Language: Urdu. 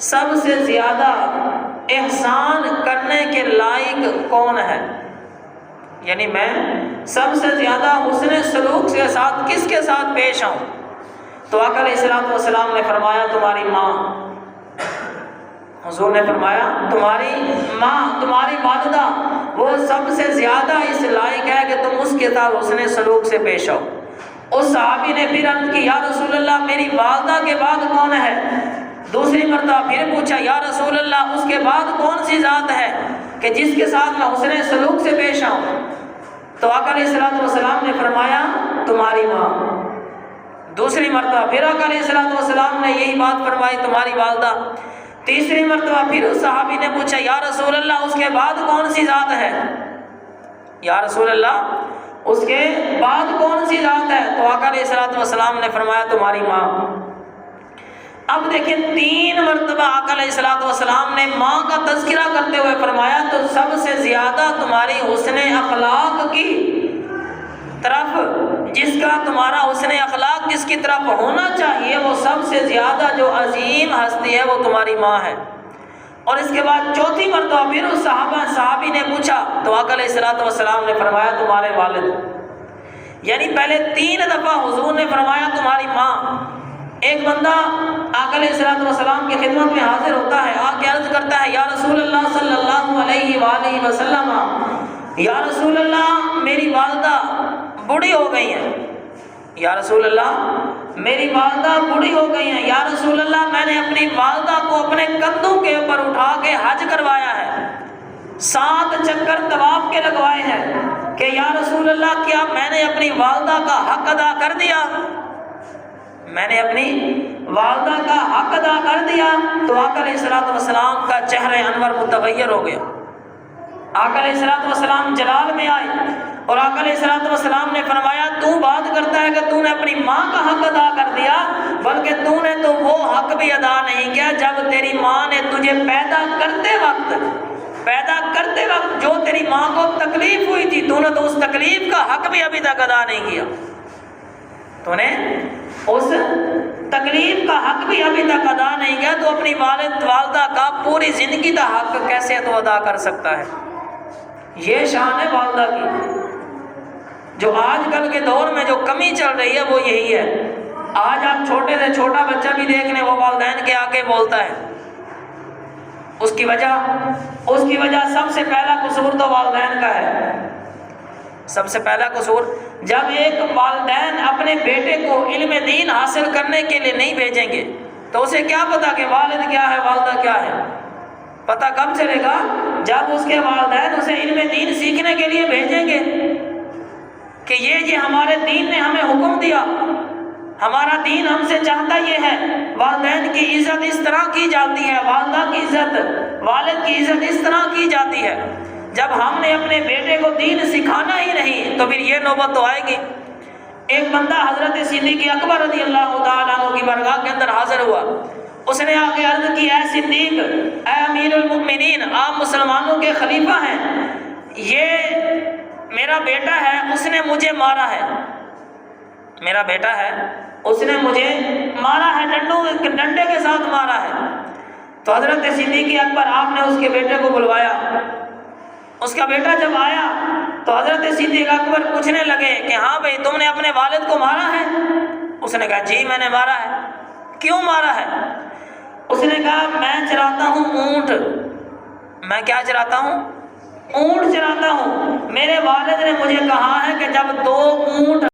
سب سے زیادہ احسان کرنے کے لائق کون ہے؟ یعنی میں سب سے زیادہ حسن سلوک کے ساتھ کس کے ساتھ پیش آؤں؟ تو آقا علیہ الصلوۃ والسلام نے فرمایا تمہاری ماں۔ حضور نے فرمایا تمہاری ماں، تمہاری والدہ، وہ سب سے زیادہ اس لائق ہے کہ تم اس کے ساتھ حسن سلوک سے پیش آؤ۔ اس صحابی نے پھر عرض کی یا رسول اللہ میری والدہ کے بعد کون ہے؟ دوسری مرتبہ پھر پوچھا یا رسول اللہ اس کے بعد کون سی ذات ہے کہ جس کے ساتھ میں حسن سلوک سے پیش آؤں؟ تو آقا علیہ الصلوۃ والسلام نے فرمایا تمہاری ماں۔ دوسری مرتبہ پھر آقا علیہ الصلوۃ والسلام نے یہی بات فرمائی تمہاری والدہ۔ تیسری مرتبہ پھر اس صحابی نے پوچھا یا رسول اللہ اس کے بعد کون سی ذات ہے؟ یا رسول اللہ اس کے بعد کون سی ذات ہے؟ تو آقا علیہ الصلوۃ والسلام نے فرمایا تمہاری ماں۔ اب دیکھیں 3 مرتبہ آقا علیہ الصلوۃ والسلام نے ماں کا تذکرہ کرتے ہوئے فرمایا تو سب سے زیادہ تمہاری حسن اخلاق کی طرف، جس کا تمہارا حسن اخلاق جس کی طرف ہونا چاہیے وہ سب سے زیادہ جو عظیم ہستی ہے وہ تمہاری ماں ہے۔ اور اس کے بعد چوتھی مرتبہ پھر اس صحابی نے پوچھا تو آقا علیہ الصلوۃ والسلام نے فرمایا تمہارے والد۔ یعنی پہلے 3 دفعہ حضور نے فرمایا تمہاری ماں۔ ایک بندہ آقا علیہ الصلوۃ والسلام کی خدمت میں حاضر ہوتا ہے، آ کے عرض کرتا ہے یا رسول اللہ صلی اللہ علیہ وآلہ وسلم، یا رسول اللہ میری والدہ بوڑھی ہو گئی ہیں، یا رسول اللہ میری والدہ بوڑھی ہو گئی ہیں، یا رسول اللہ میں نے اپنی والدہ کو اپنے کندھوں کے اوپر اٹھا کے حج کروایا ہے، 7 چکر طواف کے لگوائے ہیں کہ یا رسول اللہ کیا میں نے اپنی والدہ کا حق ادا کر دیا؟ میں نے اپنی والدہ کا حق ادا کر دیا؟ تو آقا علیہ الصلوۃ والسلام کا چہرہ انور متغیر ہو گیا۔ آقا علیہ الصلوۃ والسلام جلال میں آئے اور آقا علیہ الصلوۃ والسلام نے فرمایا تو بات کرتا ہے کہ تو نے اپنی ماں کا حق ادا کر دیا، بلکہ تو نے تو وہ حق بھی ادا نہیں کیا جب تیری ماں نے تجھے پیدا کرتے وقت جو تیری ماں کو تکلیف ہوئی تھی تو نے تو اس تکلیف کا حق بھی ابھی تک ادا نہیں کیا، تو نے اس تکلیف کا حق بھی ابھی تک ادا نہیں کیا، تو اپنی والدہ کا پوری زندگی کا حق کیسے تو ادا کر سکتا ہے؟ یہ شان ہے والدہ کی۔ جو آج کل کے دور میں جو کمی چل رہی ہے وہ یہی ہے۔ آج آپ چھوٹے سے چھوٹا بچہ بھی دیکھ لیں وہ والدین کے آگے بولتا ہے۔ اس کی وجہ سب سے پہلا قصور تو والدین کا ہے۔ سب سے پہلا قصور جب ایک والدین اپنے بیٹے کو علم دین حاصل کرنے کے لیے نہیں بھیجیں گے تو اسے کیا پتا کہ والد کیا ہے والدہ کیا ہے؟ پتہ کب چلے گا جب اس کے والدین اسے علم دین سیکھنے کے لیے بھیجیں گے کہ یہ ہمارے دین نے ہمیں حکم دیا، ہمارا دین ہم سے چاہتا یہ ہے، والدین کی عزت اس طرح کی جاتی ہے، والدہ کی عزت، والد کی عزت اس طرح کی جاتی ہے۔ جب ہم نے اپنے بیٹے کو دین سکھانا ہی نہیں تو پھر یہ نوبت تو آئے گی۔ ایک بندہ حضرت صدیق اکبر رضی اللہ تعالیٰ عنہ کی بارگاہ کے اندر حاضر ہوا، اس نے آ کے عرض کی اے صدیق، اے امیر المؤمنین، آپ مسلمانوں کے خلیفہ ہیں، یہ میرا بیٹا ہے اس نے مجھے مارا ہے، میرا بیٹا ہے اس نے مجھے مارا ہے، ڈنڈے کے ساتھ مارا ہے۔ تو حضرت صدیق اکبر آپ نے اس کے بیٹے کو بلوایا۔ اس کا بیٹا جب آیا تو حضرت صدیق اکبر پوچھنے لگے کہ ہاں بھائی تم نے اپنے والد کو مارا ہے؟ اس نے کہا جی میں نے مارا ہے۔ کیوں مارا ہے؟ اس نے کہا میں چراتا ہوں اونٹ۔ میں کیا چراتا ہوں؟ اونٹ چراتا ہوں۔ میرے والد نے مجھے کہا ہے کہ جب 2 اونٹ